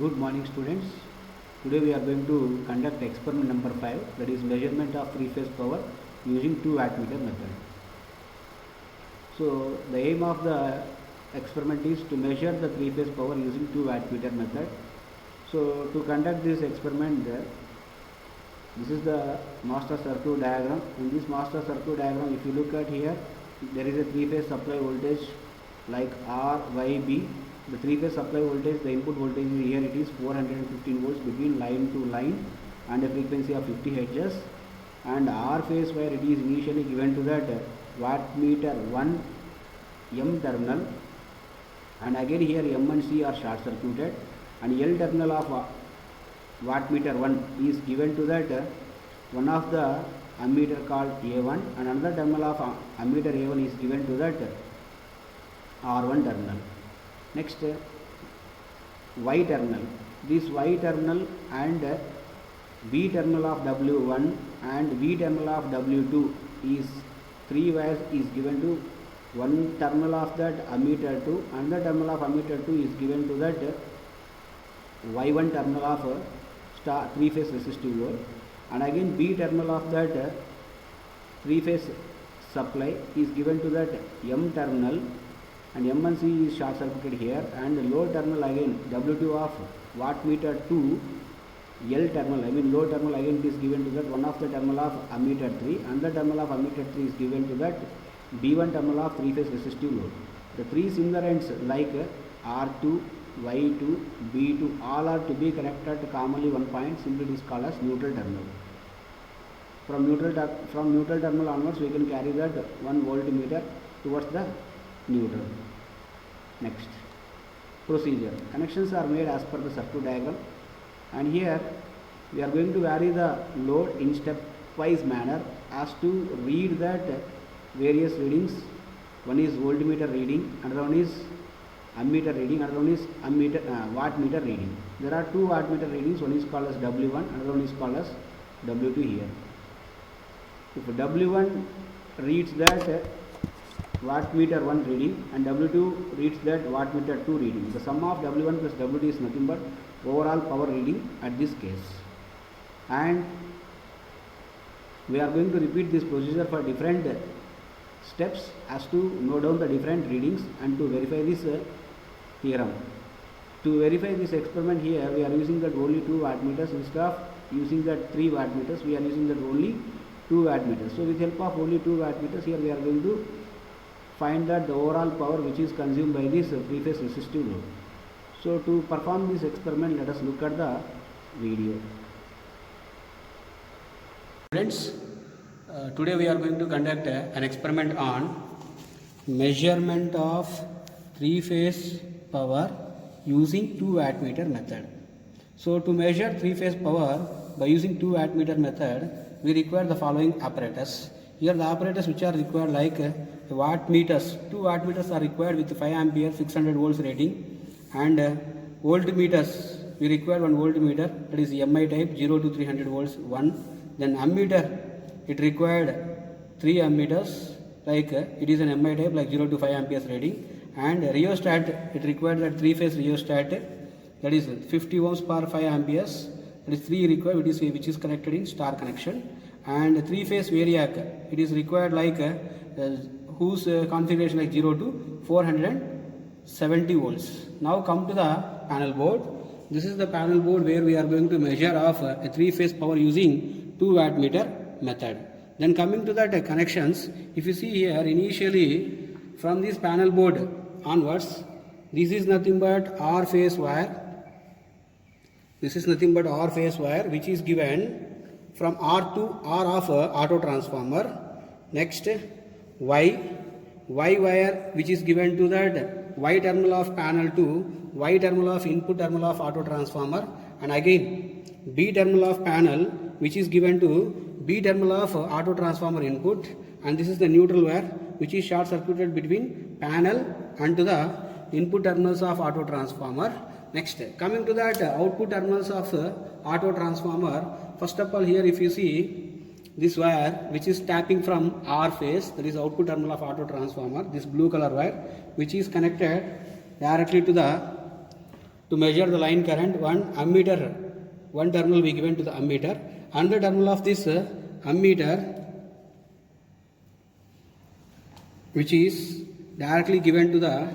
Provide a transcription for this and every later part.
Good morning students. Today we are going to conduct experiment number 5, that is measurement of three-phase power using 2 wattmeter method. So the aim of the experiment is to measure the three-phase power using 2 wattmeter method. So to conduct this experiment, this is the master circuit diagram. In this master circuit diagram, if you look at here, there is a three-phase supply voltage like R, Y, B. The three-phase supply voltage, the input voltage here it is 415 volts between line to line and a frequency of 50 Hz. And R phase where it is initially given to that wattmeter 1 M terminal, and again here M and C are short circuited, and L terminal of wattmeter 1 is given to that one of the ammeter called A1, and another terminal of ammeter A1 is given to that R1 terminal. Next, Y terminal. This Y terminal and B terminal of W1 and V terminal of W2 is 3 wires is given to one terminal of that ammeter 2, another terminal of ammeter 2 is given to that Y1 terminal of star 3-phase resistive load, and again B terminal of that 3-phase supply is given to that M terminal, and M and C is short circuited here, and the load terminal again W2 of wattmeter 2 L terminal, load terminal again it is given to that one of the terminal of ammeter 3, and the terminal of ammeter 3 is given to that B1 terminal of 3-phase resistive load. The three similar ends like R2, Y2, B2 all are to be connected to commonly one point, simply it is called as neutral terminal. From neutral terminal onwards we can carry that 1 voltmeter towards the neutral. Next, procedure. Connections are made as per the circuit diagram, and here we are going to vary the load in stepwise manner as to read that various readings. One is voltmeter reading, another one is ammeter reading, another one is wattmeter reading. There are 2 wattmeter readings, one is called as W1, another one is called as W2 here. If W1 reads that wattmeter 1 reading and W2 reads that wattmeter 2 reading, the sum of W1 plus W2 is nothing but overall power reading at this case. And we are going to repeat this procedure for different steps as to note down the different readings and to verify this theorem. To verify this experiment here, we are using that only 2 wattmeters instead of using that 3 wattmeters. We are using that only 2 wattmeters. So with help of only 2 wattmeters, here we are going to find that the overall power which is consumed by this 3-phase resistive load. So to perform this experiment, let us look at the video. Friends, today we are going to conduct an experiment on measurement of 3-phase power using 2 wattmeter method. So to measure 3-phase power by using 2 wattmeter method, we require the following apparatus. Here the apparatus which are required like wattmeters. 2 wattmeters are required with 5 ampere 600 volts rating, and voltmeters we require 1 voltmeter, that is MI type 0 to 300 volts 1. Then ammeter it required 3 ammeters, like it is an MI type like 0 to 5 amperes rating, and rheostat it required that 3-phase rheostat, that is 50 ohms per 5 amperes, that is 3 required which is connected in star connection, and 3-phase variac it is required like whose configuration like 0 to 470 volts. Now come to the panel board. This is the panel board where we are going to measure of a 3-phase power using 2 wattmeter method. Then coming to that connections, if you see here initially from this panel board onwards, this is nothing but R phase wire. This is nothing but R phase wire which is given from R to R of auto transformer. Next, Y wire which is given to that Y terminal of panel 2, Y terminal of input terminal of auto transformer, and again B terminal of panel which is given to B terminal of auto transformer input, and this is the neutral wire which is short circuited between panel and to the input terminals of auto transformer. Next, coming to that output terminals of auto transformer, first of all here if you see this wire which is tapping from R phase, that is output terminal of auto transformer, this blue color wire which is connected directly to the to measure the line current, one terminal we given to the ammeter, and the terminal of this ammeter which is directly given to the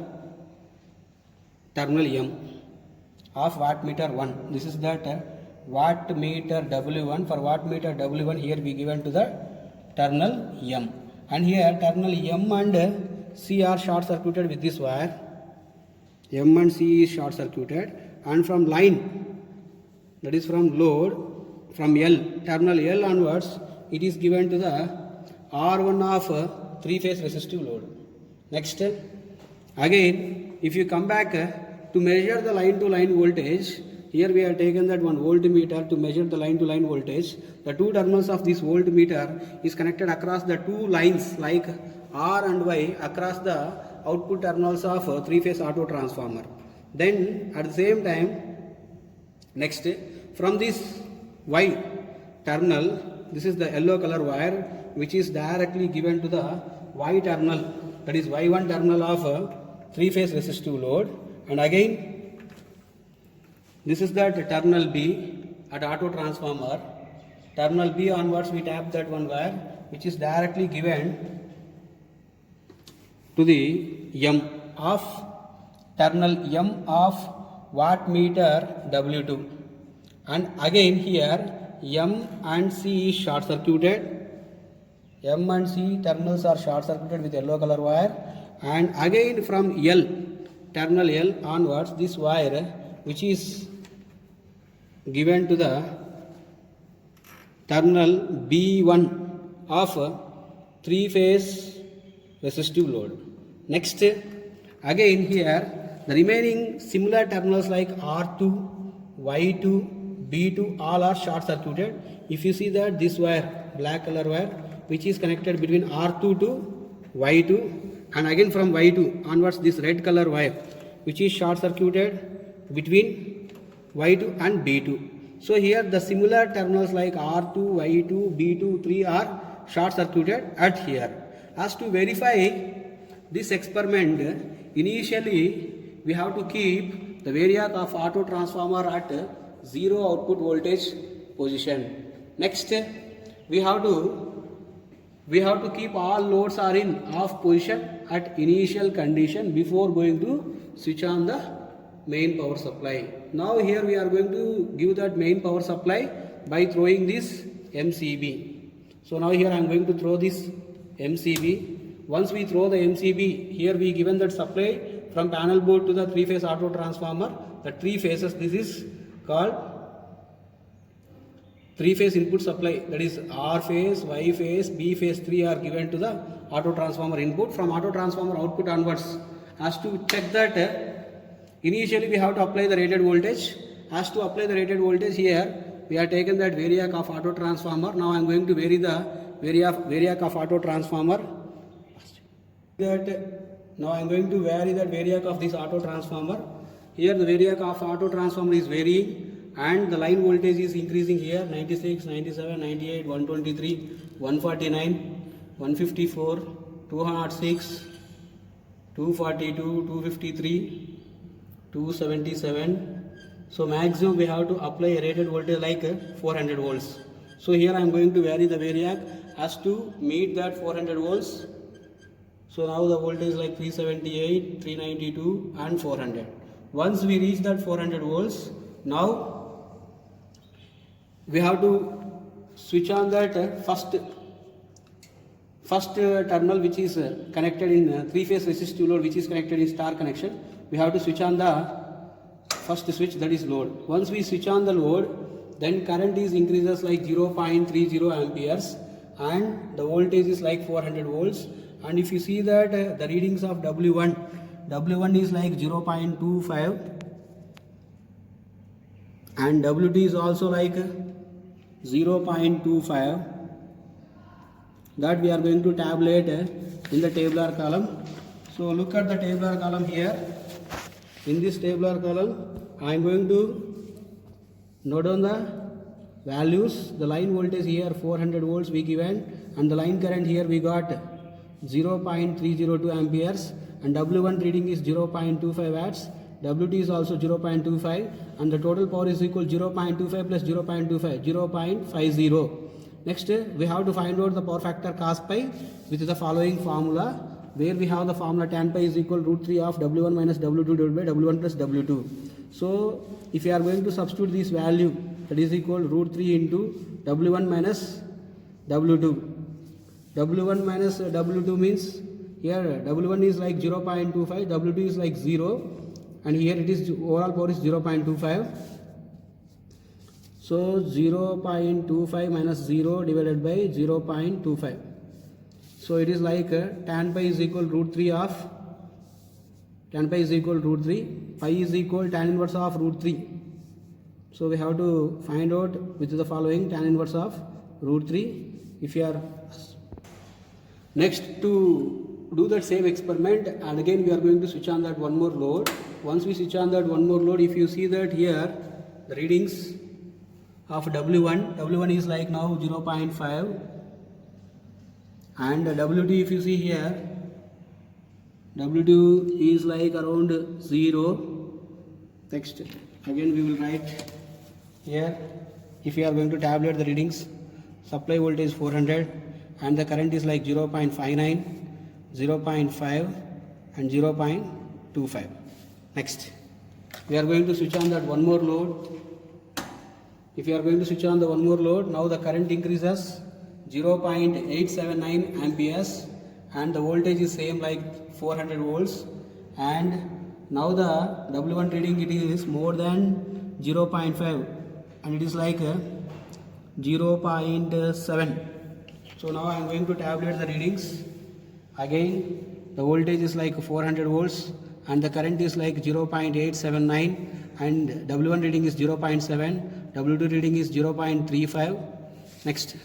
terminal M of wattmeter 1. This is that wattmeter W1. For wattmeter W1 here we given to the terminal M, and here terminal M and C are short circuited with this wire. M and C is short circuited, and from line, that is from load, from L, terminal L onwards, it is given to the R1 of three-phase resistive load. Next, again, if you come back to measure the line-to-line voltage, here we have taken that one voltmeter to measure the line-to-line voltage. The two terminals of this voltmeter is connected across the two lines like R and Y across the output terminals of a three-phase auto transformer. Then at the same time, next, from this Y terminal, this is the yellow color wire which is directly given to the Y terminal, that is Y1 terminal of a three-phase resistive load, and again this is that terminal B at auto transformer. Terminal B onwards we tap that one wire which is directly given to the M of terminal M of wattmeter W2, and again here M and C is short circuited. M and C terminals are short circuited with yellow color wire, and again from L, terminal L onwards, this wire which is given to the terminal B1 of three-phase resistive load. Next, again here the remaining similar terminals like R2, Y2, B2 all are short circuited. If you see that this wire, black color wire, which is connected between R2 to Y2, and again from Y2 onwards this red color wire which is short circuited between Y2 and B2. So here the similar terminals like R2, Y2, B2, 3 are short circuited at here. As to verify this experiment, initially we have to keep the variac of auto transformer at zero output voltage position. Next, we have to keep all loads are in off position at initial condition before going to switch on the main power supply. Now here we are going to give that main power supply by throwing this MCB. So now here I am going to throw this MCB. Once we throw the MCB, here we given that supply from panel board to the three-phase auto transformer. The three phases, this is called three-phase input supply, that is R phase, Y phase, B phase 3 are given to the auto transformer input. From auto transformer output onwards, as to check that initially we have to apply the rated voltage. As to apply the rated voltage, here we have taken that variac of auto transformer. Now I am going to vary the variac of auto transformer. Now I am going to vary that variac of this auto transformer. Here the variac of auto transformer is varying, and the line voltage is increasing here 96, 97, 98, 123, 149, 154, 206, 242, 253, 277. So maximum we have to apply a rated voltage like 400 volts. So here I am going to vary the variac as to meet that 400 volts. So now the voltage is like 378, 392 and 400. Once we reach that 400 volts, now we have to switch on that first terminal which is connected in three-phase resistive load, which is connected in star connection. We have to switch on the first switch, that is load. Once we switch on the load, then current is increases like 0.30 amperes and the voltage is like 400 volts. And if you see that the readings of W1 is like 0.25 and W2 is also like 0.25. That we are going to tabulate in the tabular column. So look at the tabular column here. In this tabular column, I am going to note down the values. The line voltage here 400 volts we given, and the line current here we got 0.302 amperes, and W1 reading is 0.25 watts. WT is also 0.25 and the total power is equal 0.25 plus 0.25, 0.50. Next, we have to find out the power factor cos pi with the following formula, where we have the formula tan pi is equal root 3 of W1 minus W2 divided by W1 plus W2. So, if you are going to substitute this value, that is equal root 3 into W1 minus W2. W1 minus W2 means here W1 is like 0.25, W2 is like 0, and here it is overall power is 0.25. So 0.25 minus 0 divided by 0.25. So it is like tan pi is equal root 3 of tan pi is equal root 3, pi is equal tan inverse of root 3. So we have to find out which is the following tan inverse of root 3. If you are next to do that same experiment, and again we are going to switch on that one more load. Once we switch on that one more load, if you see that here the readings of W1 is like now 0.5, and W2 if you see here, W2 is like around 0. Next, again we will write here, if you are going to tabulate the readings, supply voltage 400 and the current is like 0.59, 0.5 and 0.25. Next, we are going to switch on that one more load. If you are going to switch on the one more load, now the current increases 0.879 amperes and the voltage is same like 400 volts, and now the W1 reading it is more than 0.5 and it is like 0.7. So now I am going to tabulate the readings. Again the voltage is like 400 volts and the current is like 0.879 and W1 reading is 0.7, W2 reading is 0.35. Next,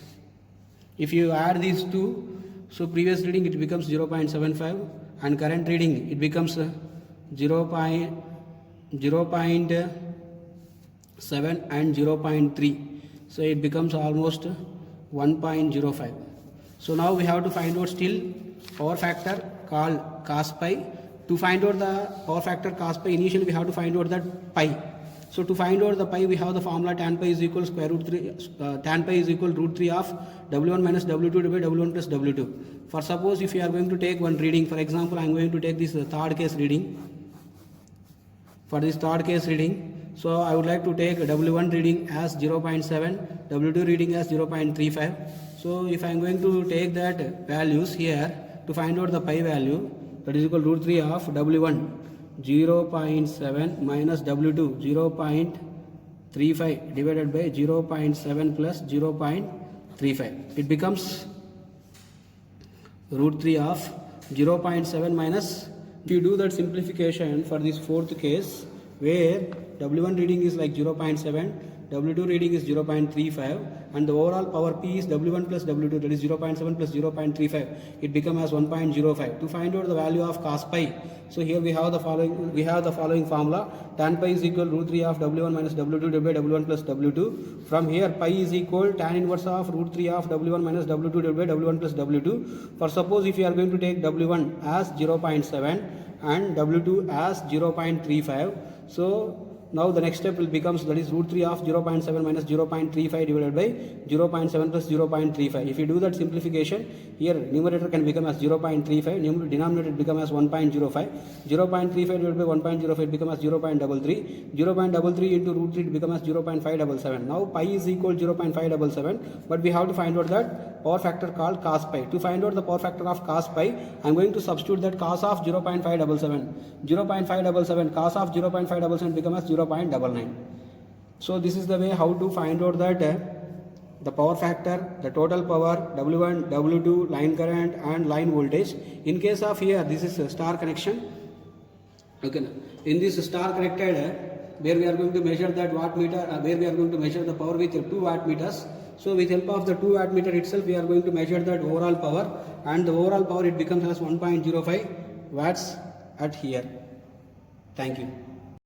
if you add these two, so previous reading it becomes 0.75 and current reading it becomes 0.7 and 0.3. So it becomes almost 1.05. So now we have to find out still power factor called cos pi. To find out the power factor cos pi, initially we have to find out that pi. So to find out the pi, we have the formula tan pi is equal square root 3, tan pi is equal root 3 of W1 minus W2 divided by W1 plus W2. For suppose if you are going to take one reading, for example I am going to take this third case reading. For this third case reading, so I would like to take W1 reading as 0.7, W2 reading as 0.35. So if I am going to take that values here to find out the pi value, that is equal root 3 of W1 0.7 minus W2 0.35 divided by 0.7 plus 0.35. It becomes root 3 of 0.7 minus, if you do that simplification for this fourth case where W1 reading is like 0.7, W2 reading is 0.35 and the overall power P is W1 plus W2, that is 0.7 plus 0.35. It becomes as 1.05. To find out the value of cos pi, so here we have the following formula. Tan pi is equal root 3 of W1 minus W2 divided by W1 plus W2. From here pi is equal tan inverse of root 3 of W1 minus W2 divided by W1 plus W2. For suppose if you are going to take W1 as 0.7 and W2 as 0.35, so now the next step will becomes, that is root 3 of 0.7 minus 0.35 divided by 0.7 plus 0.35. If you do that simplification, here numerator can become as 0.35, denominator become as 1.05. 0.35 divided by 1.05 become as 0.33. 0.33 into root 3 become as 0.577. Now pi is equal 0.577, but we have to find out that power factor called cos pi. To find out the power factor of cos pi, I am going to substitute that cos of 0.577. 0.577 cos of 0.577 become as 0.99. So this is the way how to find out that the power factor, the total power, W1, W2, line current and line voltage. In case of here, this is a star connection. Okay, in this star connected, where we are going to measure that wattmeter, where we are going to measure the power with 2 wattmeters. So with help of the 2 wattmeter itself, we are going to measure that overall power, and the overall power it becomes as 1.05 watts at here. Thank you.